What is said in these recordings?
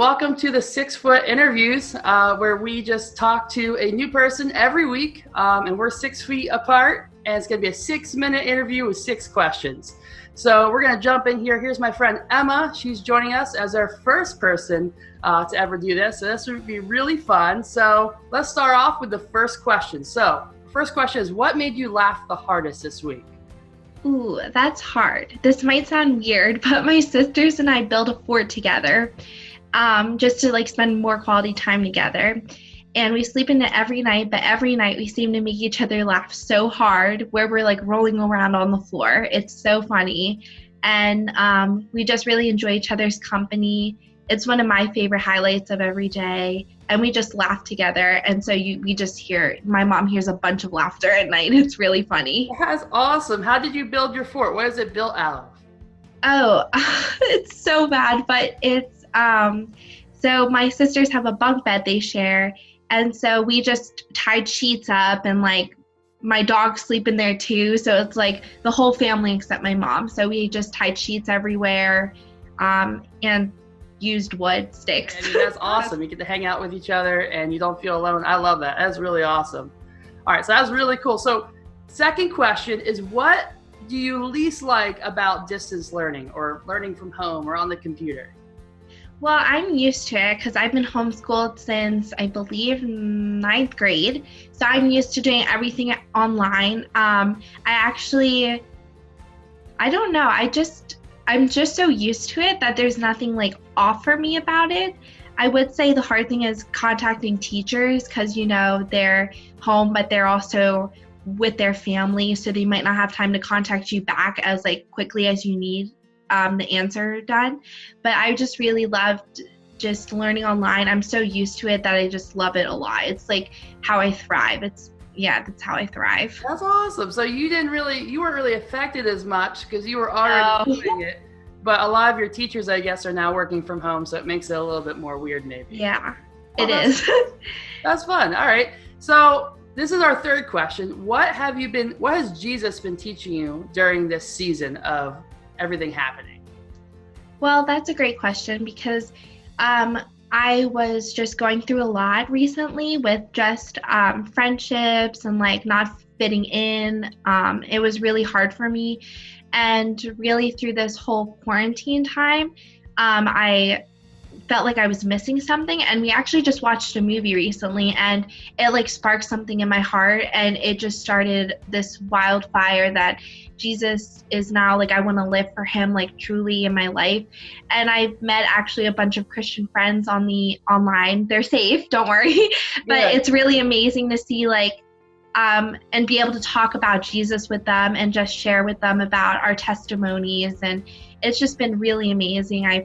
welcome to the 6 Foot Interviews, where we just talk to a new person every week, and we're 6 feet apart, and it's going to be a 6-minute interview with 6 questions. So we're going to jump in here. Here's my friend Emma. She's joining us as our first person to ever do this, so this would be really fun. So let's start off with the first question. So first question is, what made you laugh the hardest this week? Ooh, that's hard. This might sound weird, but my sisters and I built a fort together, just to spend more quality time together. And we sleep in it every night, but every night we seem to make each other laugh so hard where we're rolling around on the floor. It's so funny. And we just really enjoy each other's company. It's one of my favorite highlights of every day. And we just laugh together. And so we just hear, my mom hears a bunch of laughter at night. It's really funny. That's awesome. How did you build your fort? What is it built out of? Oh, it's so bad, but it's, so my sisters have a bunk bed they share. And so we just tied sheets up, and my dogs sleep in there too. So it's the whole family except my mom. So we just tied sheets everywhere, and used wood sticks. I mean, that's awesome. You get to hang out with each other and you don't feel alone. I love that. That's really awesome. All right, so that's really cool. So second question is, what do you least like about distance learning or learning from home or on the computer? Well, I'm used to it because I've been homeschooled since, I believe, 9th grade. So I'm used to doing everything online. I don't know. I'm just so used to it that there's nothing off for me about it. I would say the hard thing is contacting teachers because, they're home, but they're also with their family. So they might not have time to contact you back as quickly as you need the answer done. But I just really loved just learning online. I'm so used to it that I just love it a lot. It's how I thrive. That's how I thrive. That's awesome. So you weren't really affected as much because you were already doing it. But a lot of your teachers, I guess, are now working from home, so it makes it a little bit more weird maybe. Yeah, it is. That's fun. All right. So this is our third question. What has Jesus been teaching you during this season of everything happening? Well, that's a great question because I was just going through a lot recently with just friendships and not fitting in. It was really hard for me. And really through this whole quarantine time, I felt like I was missing something. And we actually just watched a movie recently, and it sparked something in my heart, and it just started this wildfire that Jesus is now I want to live for him truly in my life. And I've met actually a bunch of Christian friends online. They're safe, don't worry. But it's really amazing to see and be able to talk about Jesus with them and just share with them about our testimonies. And it's just been really amazing. I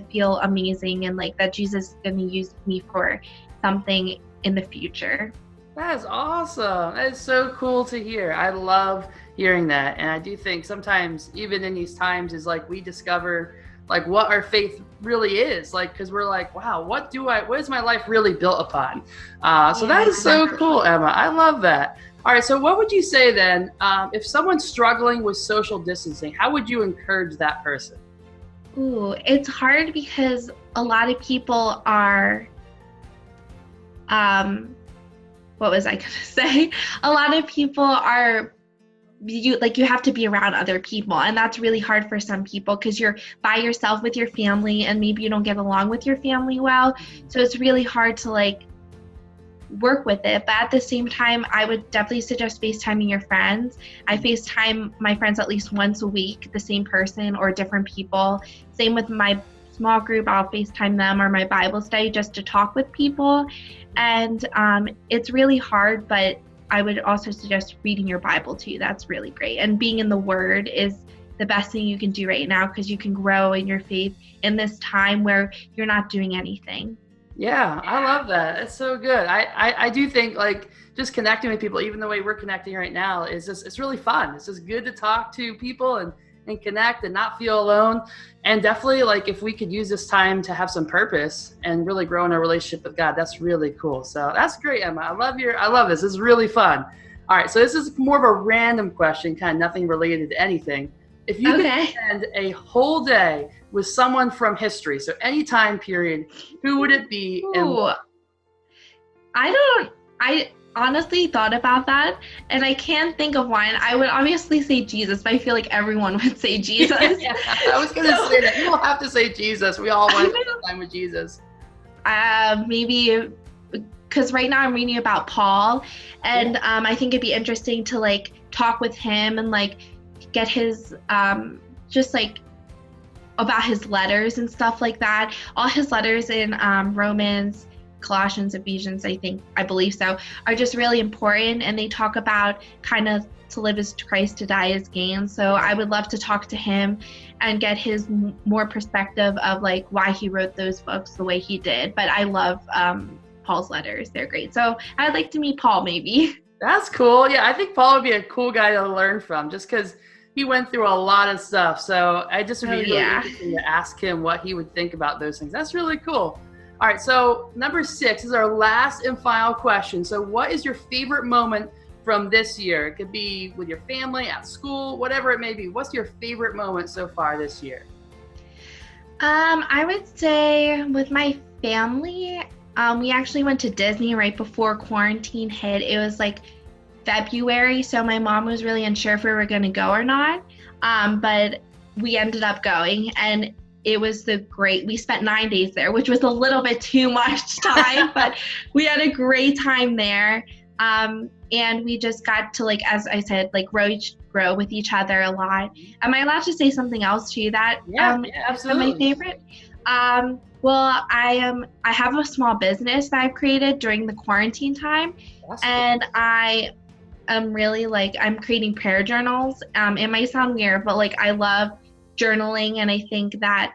feel amazing, and that Jesus is going to use me for something in the future. That is awesome. That is so cool to hear. I love hearing that. And I do think sometimes even in these times is we discover what our faith really is, because we're wow, what is my life really built upon? So that is so cool, Emma. I love that. All right, so what would you say then, if someone's struggling with social distancing, how would you encourage that person? Ooh, it's hard because a lot of people are, what was I gonna say? A lot of people are, you have to be around other people, and that's really hard for some people because you're by yourself with your family and maybe you don't get along with your family well. So it's really hard to work with it. But at the same time, I would definitely suggest FaceTiming your friends. I FaceTime my friends at least once a week, the same person or different people. Same with my small group, I'll FaceTime them, or my Bible study, just to talk with people. And it's really hard, but I would also suggest reading your Bible too. That's really great. And being in the Word is the best thing you can do right now because you can grow in your faith in this time where you're not doing anything. Yeah, I love that. It's so good. I do think just connecting with people, even the way we're connecting right now, it's really fun. It's just good to talk to people and connect and not feel alone. And definitely if we could use this time to have some purpose and really grow in our relationship with God, that's really cool. So that's great, Emma. I love this. This is really fun. All right, so this is more of a random question, kind of nothing related to anything. If you could Okay. spend a whole day with someone from history, so any time period, who would it be and Ooh, why? I honestly thought about that and I can't think of one. I would obviously say Jesus, but I feel like everyone would say Jesus. Yeah, I was going to So, say that. You don't have to say Jesus. We all want to spend time with Jesus. maybe because right now I'm reading about Paul, and I think it'd be interesting to like talk with him and like get his just like about his letters and stuff like that. All his letters in Romans, Colossians, Ephesians, I believe so, are just really important, and they talk about kind of to live as Christ, to die as gain. So I would love to talk to him and get his more perspective of like why he wrote those books the way he did. But I love Paul's letters. They're great. So I'd like to meet Paul maybe. That's cool. Yeah, I think Paul would be a cool guy to learn from just because he went through a lot of stuff. So I just would be really interesting to ask him what he would think about those things. That's really cool. All right, so number 6 is our last and final question. So what is your favorite moment from this year? It could be with your family, at school, whatever it may be. What's your favorite moment so far this year? I would say with my family, we actually went to Disney right before quarantine hit. It was like February, so my mom was really unsure if we were going to go or not. But we ended up going, and it was we spent 9 days there, which was a little bit too much time, but we had a great time there. And we just got to, like, as I said, like grow with each other a lot. Am I allowed to say something else to you that Yeah, absolutely. my favorite? Well, I have a small business that I've created during the quarantine time, That's and I am really like, I'm creating prayer journals. It might sound weird, but like I love journaling, and I think that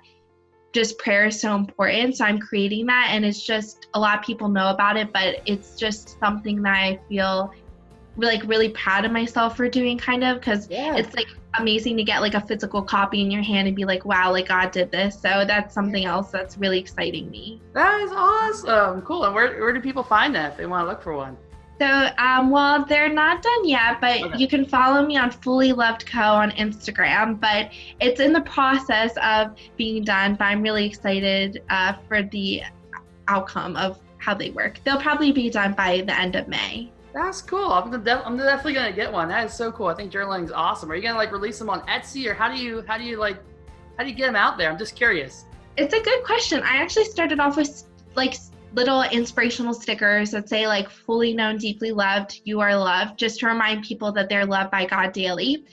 just prayer is so important. So I'm creating that, and it's just a lot of people know about it, but it's just something that I feel like really proud of myself for doing, kind of, because it's like amazing to get like a physical copy in your hand and be like, wow, like God did this. So that's something else that's really exciting me. That is awesome. Cool. And where do people find that if they want to look for one? So, well, they're not done yet, but you can follow me on Fully Loved Co on Instagram, but it's in the process of being done, but I'm really excited for the outcome of how they work. They'll probably be done by the end of May. That's cool. I'm definitely gonna get one. That is so cool. I think journaling is awesome. Are you gonna like release them on Etsy, or how do you get them out there? I'm just curious. It's a good question. I actually started off with like little inspirational stickers that say like fully known, deeply loved, you are loved, just to remind people that they're loved by God daily.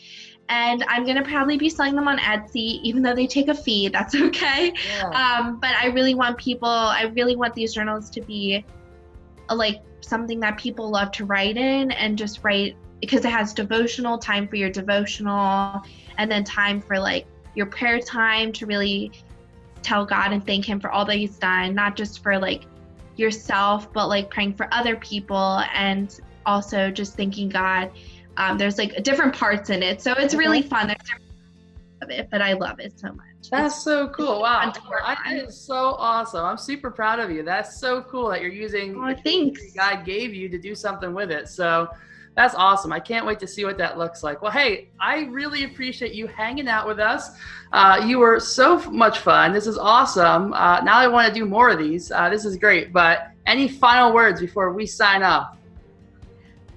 And I'm going to probably be selling them on Etsy, even though they take a fee. That's okay. But I really want these journals to be like something that people love to write in, and just write, because it has devotional time for your devotional, and then time for like your prayer time to really tell God and thank him for all that he's done, not just for like yourself, but like praying for other people, and also just thanking God. There's like different parts in it, so it's really fun. There's different parts of it, but I love it so much. That's so cool. Wow. That is so awesome. I'm super proud of you. That's so cool that you're using the thanks. God gave you to do something with it. So that's awesome. I can't wait to see what that looks like. Well, hey, I really appreciate you hanging out with us. You were so much fun. This is awesome. Now I want to do more of these. This is great. But any final words before we sign off?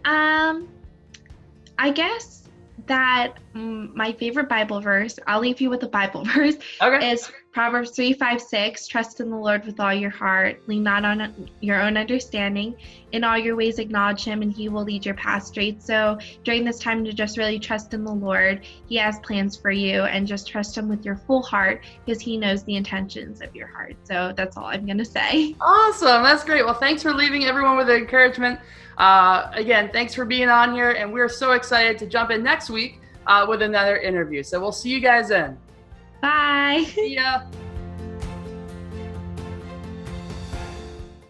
I guess that my favorite Bible verse, I'll leave you with a Bible verse, is Proverbs 3:5-6. Trust in the Lord with all your heart. Lean not on your own understanding. In all your ways acknowledge him, and he will lead your path straight. So during this time, to just really trust in the Lord. He has plans for you, and just trust him with your full heart, because he knows the intentions of your heart. So that's all I'm going to say. Awesome. That's great. Well, thanks for leaving everyone with the encouragement. Again, thanks for being on here, and we're so excited to jump in next week with another interview. So we'll see you guys then. Bye. See ya.